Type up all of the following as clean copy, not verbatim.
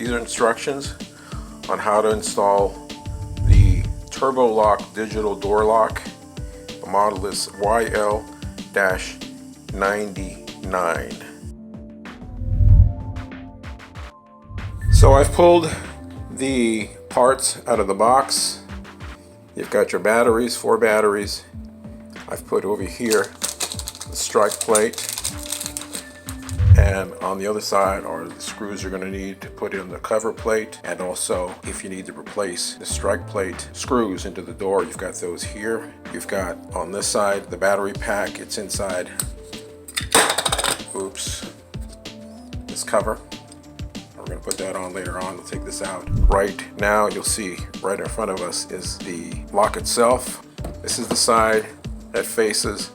These are instructions on how to install the Turbolock digital door lock. The model is YL-99. So I've pulled the parts out of the box. You've got your batteries, 4 batteries. I've put over here the strike plate, and on the other side are the screws you're going to need to put in the cover plate, and also if you need to replace the strike plate screws into the door, you've got those here. You've got on this side the battery pack. It's inside this cover. We're going to put that on later on. We'll take this out. Right now you'll see right in front of us is the lock itself. This is the side that faces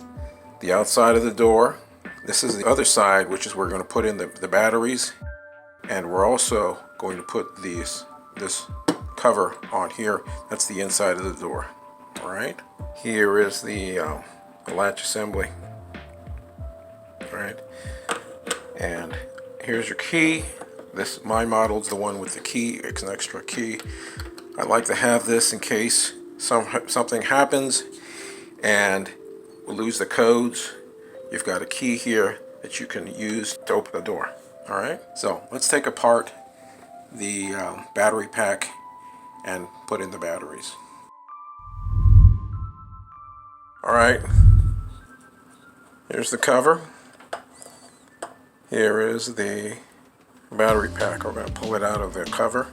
the outside of the door. This is the other side, which is where we're going to put in the batteries, and we're also going to put this cover on here. That's the inside of the door. All right. Here is the latch assembly. All right. And here's your key. My model's the one with the key. It's an extra key. I like to have this in case something happens and we lose the codes. You've got a key here that you can use to open the door. All right, so let's take apart the battery pack and put in the batteries. All right, here's the cover. Here is the battery pack. We're going to pull it out of the cover.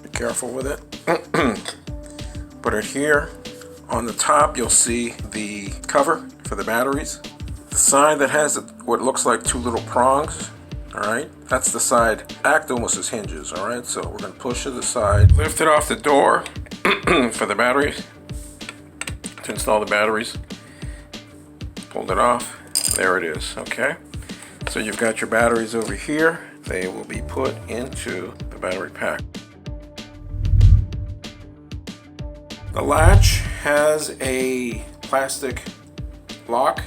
Be careful with it. Put it here. On the top you'll see the cover for the batteries. The side that has what looks like 2 little prongs, all right, that's the side, act almost as hinges, all right? So we're going to push to the side, lift it off the door for the batteries, to install the batteries. Pulled it off. There it is, okay? So you've got your batteries over here. They will be put into the battery pack. The latch has a plastic lock,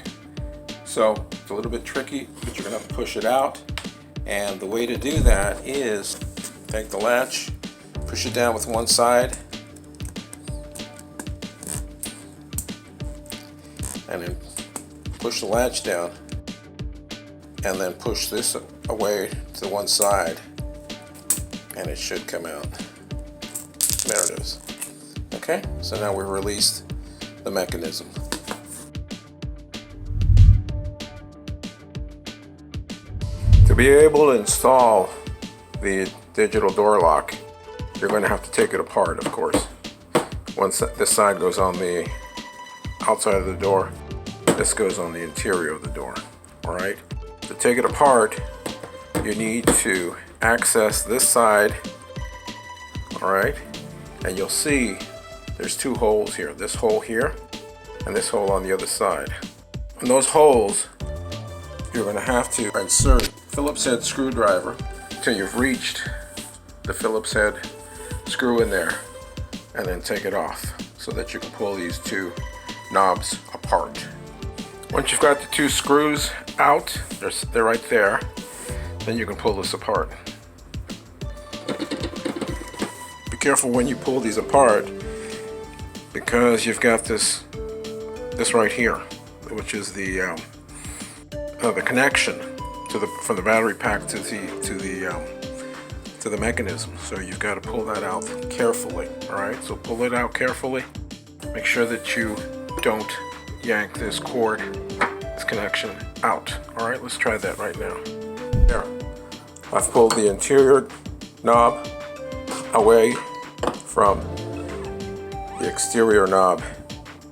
so it's a little bit tricky, but you're gonna have to push it out. And the way to do that is take the latch, push it down with one side, and then push the latch down, and then push this away to one side, and it should come out. There it is. Okay, so now we've released the mechanism. To be able to install the digital door lock, you're going to have to take it apart, of course. Once this side goes on the outside of the door, this goes on the interior of the door. All right. To take it apart, you need to access this side. All right, and you'll see there's 2 holes here. This hole here, and this hole on the other side. In those holes, you're going to have to insert Phillips head screwdriver until you've reached the Phillips head screw in there, and then take it off so that you can pull these 2 knobs apart. Once you've got the 2 screws out, they're right there, then you can pull this apart. Be careful when you pull these apart, because you've got this right here, which is the connection from the battery pack to the mechanism. So you've got to pull that out carefully. All right, so pull it out carefully. Make sure that you don't yank this cord, this connection out. All right, let's try that right now. There, I've pulled the interior knob away from the exterior knob,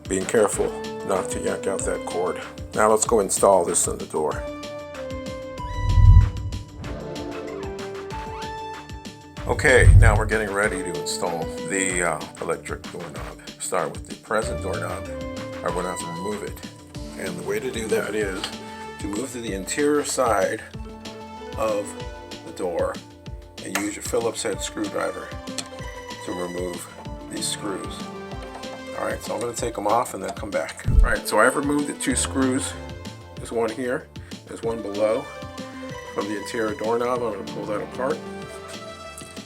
being careful not to yank out that cord. Now let's go install this in the door. Okay, now we're getting ready to install the electric doorknob. Start with the present doorknob. I'm going to have to remove it. And the way to do that is to move to the interior side of the door and use your Phillips head screwdriver to remove these screws. Alright, so I'm going to take them off and then come back. Alright, so I've removed the 2 screws. There's one here, there's one below. from the interior doorknob. I'm going to pull that apart,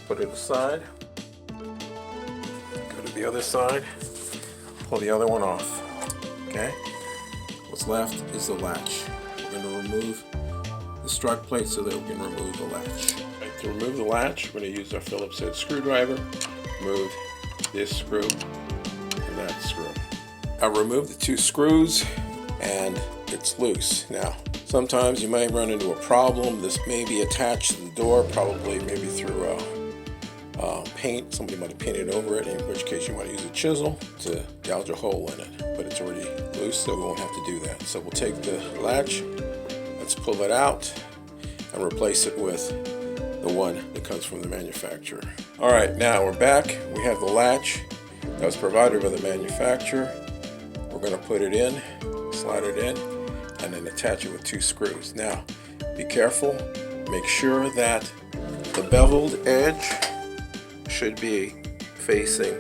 put it aside, go to the other side, pull the other one off. Okay? What's left is the latch. We're going to remove the strut plate so that we can remove the latch. Right, to remove the latch, we're going to use our Phillips head screwdriver. Remove this screw and that screw. I removed the two screws and it's loose. Now, sometimes you might run into a problem. This may be attached to the door, probably maybe through paint. Somebody might have painted over it, in which case you want to use a chisel to gouge a hole in it. But it's already loose, so we won't have to do that. So we'll take the latch, let's pull it out, and replace it with the one that comes from the manufacturer. All right, now we're back. We have the latch that was provided by the manufacturer. We're going to put it in, slide it in, and then attach it with two screws. Now, be careful. Make sure that the beveled edge should be facing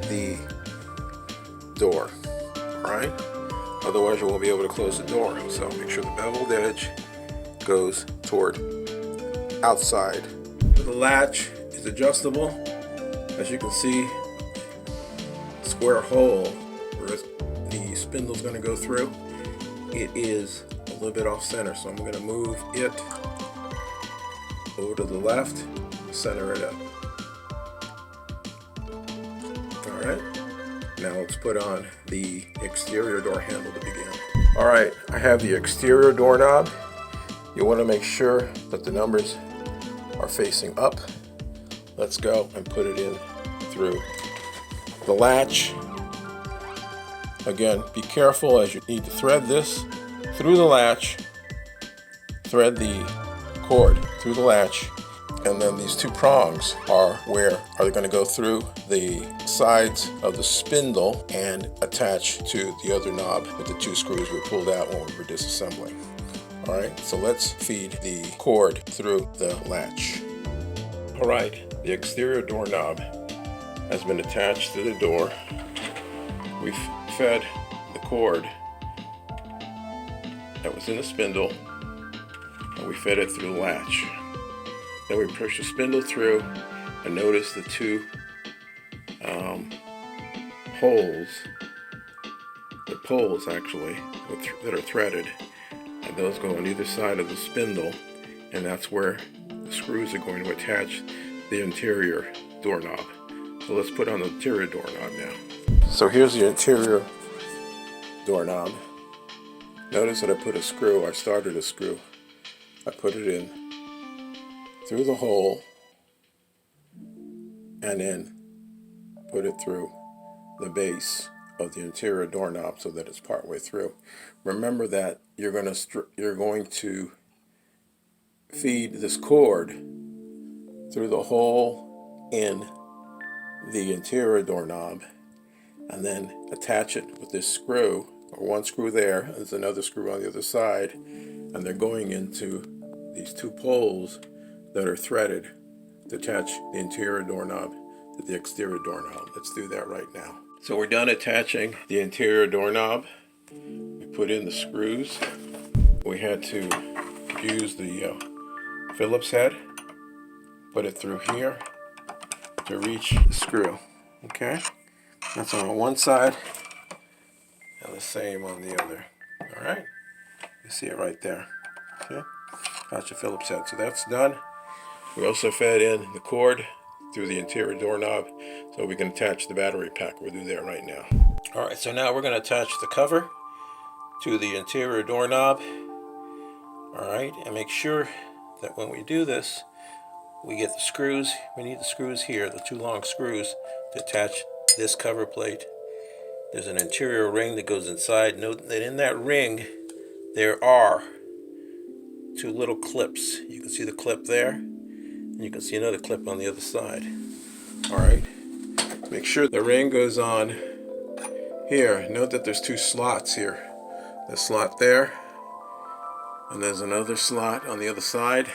the door, all right? Otherwise, you won't be able to close the door. So make sure the beveled edge goes toward outside. The latch is adjustable. As you can see, square hole where the spindle is going to go through. It is a little bit off center, so I'm going to move it over to the left, center it up. Alright, now let's put on the exterior door handle to begin. Alright, I have the exterior doorknob. You want to make sure that the numbers are facing up. Let's go and put it in through the latch. Again, be careful as you need to thread this through the latch, thread the cord through the latch, and then these two prongs are going to go through the sides of the spindle and attach to the other knob with the two screws we pulled out when we were disassembling. All right, so let's feed the cord through the latch. All right, the exterior doorknob has been attached to the door. We've fed the cord that was in the spindle, and we fed it through the latch. Then we push the spindle through, and notice the two poles actually that are threaded, and those go on either side of the spindle, and that's where the screws are going to attach the interior doorknob. So let's put on the interior doorknob now. So here's the interior doorknob. Notice that I started a screw. I put it in through the hole and then put it through the base of the interior doorknob so that it's partway through. Remember that you're going to feed this cord through the hole in the interior doorknob and then attach it with this screw, or one screw there, there's another screw on the other side, and they're going into these two poles that are threaded to attach the interior doorknob to the exterior doorknob. Let's do that right now. So we're done attaching the interior doorknob. We put in the screws. We had to use the Phillips head, put it through here to reach the screw. Okay, that's on one side and the same on the other. All right, you see it right there. Okay, that's your Phillips head. So that's done. We also fed in the cord through the interior doorknob so we can attach the battery pack. We'll do that right now. All right, so now we're going to attach the cover to the interior doorknob. All right, and make sure that when we do this, we get the screws. We need the screws here, the two long screws, to attach this cover plate. There's an interior ring that goes inside. Note that in that ring there are two little clips. You can see the clip there, and you can see another clip on the other side. All right, make sure the ring goes on here. Note that there's two slots here. The slot there, and there's another slot on the other side.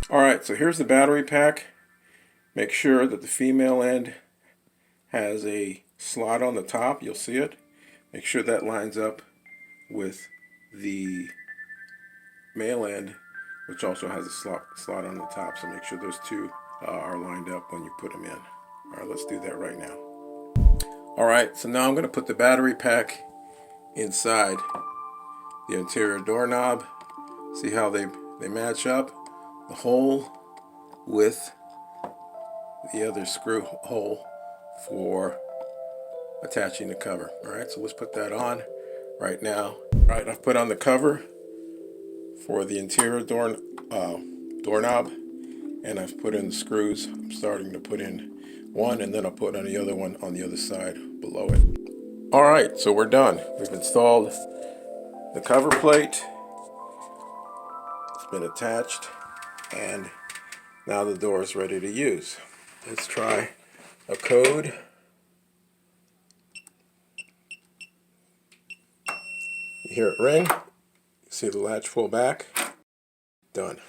All right, so here's the battery pack. Make sure that the female end has a slot on the top. You'll see it. Make sure that lines up with the male end which also has a slot on the top. So make sure those two are lined up when you put them in. All right, let's do that right now. All right, so now I'm going to put the battery pack inside the interior doorknob. See how they match up? The hole with the other screw hole for attaching the cover. All right, so let's put that on right now. All right, I've put on the cover for the interior doorknob, and I've put in the screws. I'm starting to put in one, and then I'll put on the other one on the other side below it. All right, so we're done. We've installed the cover plate. It's been attached, and now the door is ready to use. Let's try a code. You hear it ring. You see the latch pull back. Done.